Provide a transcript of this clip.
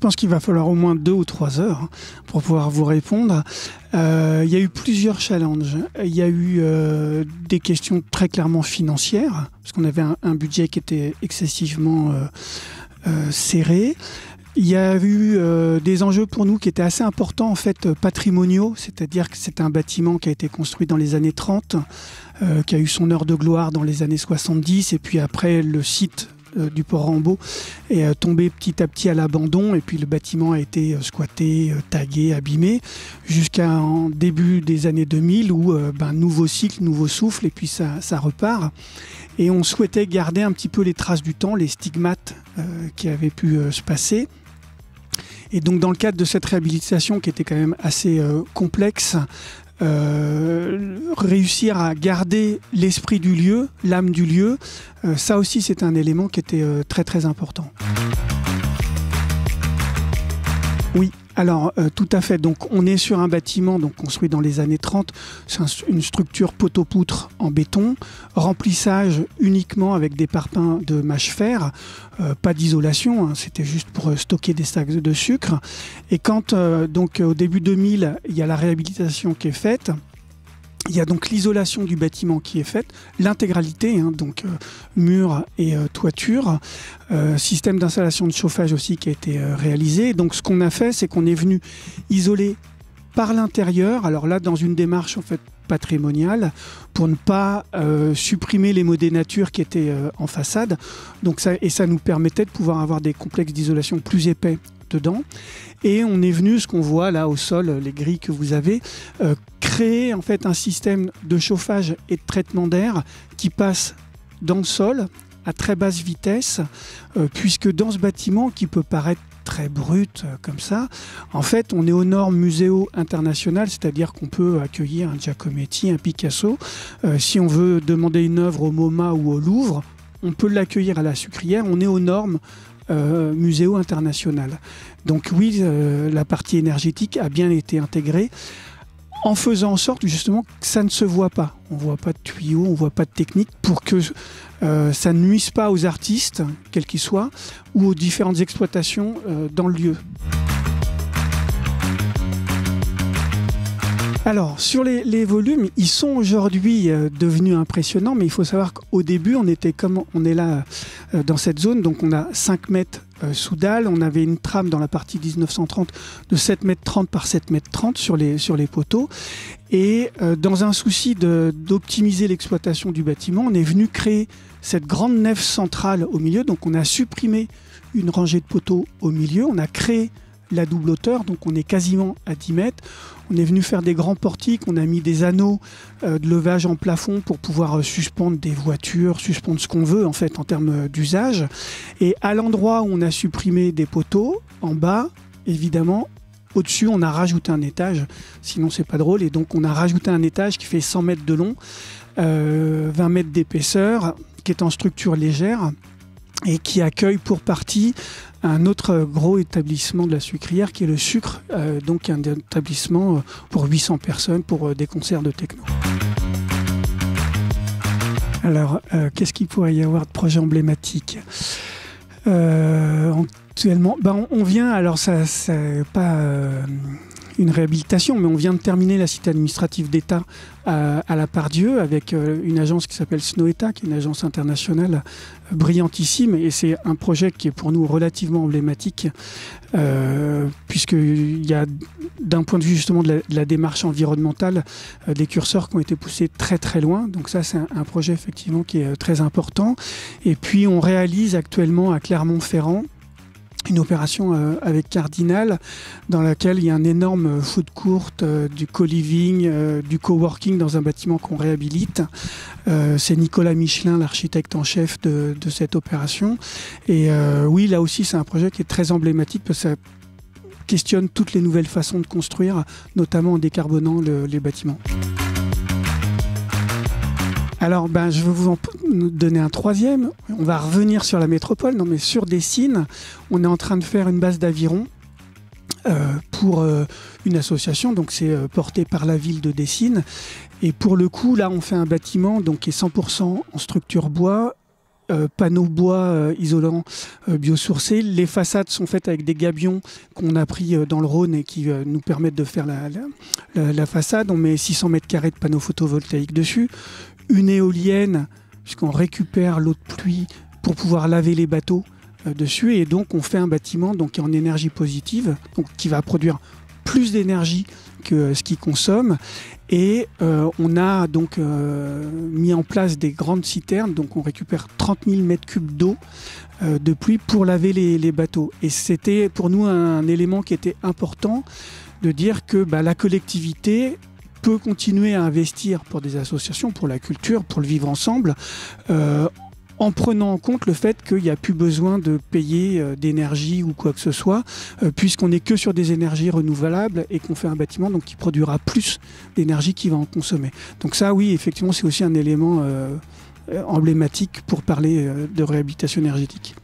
pense qu'il va falloir au moins 2 ou 3 heures pour pouvoir vous répondre. Il y a eu plusieurs challenges. Il y a eu des questions très clairement financières, parce qu'on avait un budget qui était excessivement serré. Il y a eu des enjeux pour nous qui étaient assez importants, en fait, patrimoniaux, c'est-à-dire que c'est un bâtiment qui a été construit dans les années 30, qui a eu son heure de gloire dans les années 70, et puis après, le site du Port Rambaud est tombé petit à petit à l'abandon, et puis le bâtiment a été squatté, tagué, abîmé, jusqu'en début des années 2000, où nouveau cycle, nouveau souffle, et puis ça repart. Et on souhaitait garder un petit peu les traces du temps, les stigmates qui avaient pu se passer. Et donc dans le cadre de cette réhabilitation qui était quand même assez complexe, réussir à garder l'esprit du lieu, l'âme du lieu, ça aussi c'est un élément qui était très très important. Oui, alors tout à fait. Donc on est sur un bâtiment donc, construit dans les années 30. C'est une structure poteau-poutre en béton, remplissage uniquement avec des parpaings de mâche-fer, pas d'isolation, hein, c'était juste pour stocker des sacs de sucre. Et quand donc au début 2000, il y a la réhabilitation qui est faite, il y a donc l'isolation du bâtiment qui est faite, l'intégralité, hein, donc mur et toiture, système d'installation de chauffage aussi qui a été réalisé. Donc ce qu'on a fait, c'est qu'on est venu isoler par l'intérieur, alors là dans une démarche en fait patrimoniale, pour ne pas supprimer les modés nature qui étaient en façade. Donc ça nous permettait de pouvoir avoir des complexes d'isolation plus épais dedans. Et on est venu, ce qu'on voit là au sol, les grilles que vous avez, créer en fait un système de chauffage et de traitement d'air qui passe dans le sol à très basse vitesse, puisque dans ce bâtiment qui peut paraître très brut comme ça, en fait on est aux normes muséo internationales, c'est-à-dire qu'on peut accueillir un Giacometti, un Picasso. Si on veut demander une œuvre au MoMA ou au Louvre, on peut l'accueillir à la Sucrière, on est aux normes muséo internationales. Donc oui, la partie énergétique a bien été intégrée, en faisant en sorte justement que ça ne se voit pas. On ne voit pas de tuyaux, on ne voit pas de technique pour que ça ne nuise pas aux artistes, quels qu'ils soient, ou aux différentes exploitations dans le lieu. Alors, sur les volumes, ils sont aujourd'hui devenus impressionnants, mais il faut savoir qu'au début, on est là dans cette zone, donc on a 5 mètres sous dalle, on avait une trame dans la partie 1930 de 7,30 mètres par 7,30 mètres sur les poteaux, et dans un souci d'optimiser l'exploitation du bâtiment, on est venu créer cette grande nef centrale au milieu, donc on a supprimé une rangée de poteaux au milieu, on a créé la double hauteur, donc on est quasiment à 10 mètres. On est venu faire des grands portiques, on a mis des anneaux de levage en plafond pour pouvoir suspendre des voitures, suspendre ce qu'on veut en fait en termes d'usage. Et à l'endroit où on a supprimé des poteaux, en bas, évidemment, au-dessus, on a rajouté un étage, sinon c'est pas drôle. Et donc on a rajouté un étage qui fait 100 mètres de long, 20 mètres d'épaisseur, qui est en structure légère et qui accueille pour partie un autre gros établissement de la Sucrière qui est le Sucre, donc un établissement pour 800 personnes pour des concerts de techno. Alors, qu'est-ce qu'il pourrait y avoir de projet emblématique actuellement, on vient, alors ça c'est pas une réhabilitation, mais on vient de terminer la cité administrative d'État à la Part-Dieu avec une agence qui s'appelle Snow-État, qui est une agence internationale brillantissime, et c'est un projet qui est pour nous relativement emblématique puisqu'il y a, d'un point de vue justement de la démarche environnementale, des curseurs qui ont été poussés très très loin, donc ça c'est un projet effectivement qui est très important. Et puis on réalise actuellement à Clermont-Ferrand une opération avec Cardinal dans laquelle il y a un énorme food court, du co-living, du coworking dans un bâtiment qu'on réhabilite. C'est Nicolas Michelin, l'architecte en chef de cette opération. Et oui, là aussi, c'est un projet qui est très emblématique parce que ça questionne toutes les nouvelles façons de construire, notamment en décarbonant les bâtiments. Alors, je vais vous en donner un troisième. On va revenir sur la métropole, non mais sur Dessines. On est en train de faire une base d'aviron pour une association, donc c'est porté par la ville de Dessines. Et pour le coup, là, on fait un bâtiment donc, qui est 100% en structure bois, panneaux bois isolants biosourcés. Les façades sont faites avec des gabions qu'on a pris dans le Rhône et qui nous permettent de faire la façade. On met 600 mètres carrés de panneaux photovoltaïques dessus. Une éolienne, puisqu'on récupère l'eau de pluie pour pouvoir laver les bateaux dessus. Et donc, on fait un bâtiment qui est en énergie positive, donc qui va produire plus d'énergie que ce qu'il consomme. Et on a donc mis en place des grandes citernes, donc on récupère 30 000 mètres cubes d'eau de pluie pour laver les bateaux. Et c'était pour nous un élément qui était important de dire que la collectivité peut continuer à investir pour des associations, pour la culture, pour le vivre ensemble, en prenant en compte le fait qu'il n'y a plus besoin de payer d'énergie ou quoi que ce soit, puisqu'on n'est que sur des énergies renouvelables et qu'on fait un bâtiment qui produira plus d'énergie qu'il va en consommer. Donc ça, oui, effectivement, c'est aussi un élément emblématique pour parler de réhabilitation énergétique.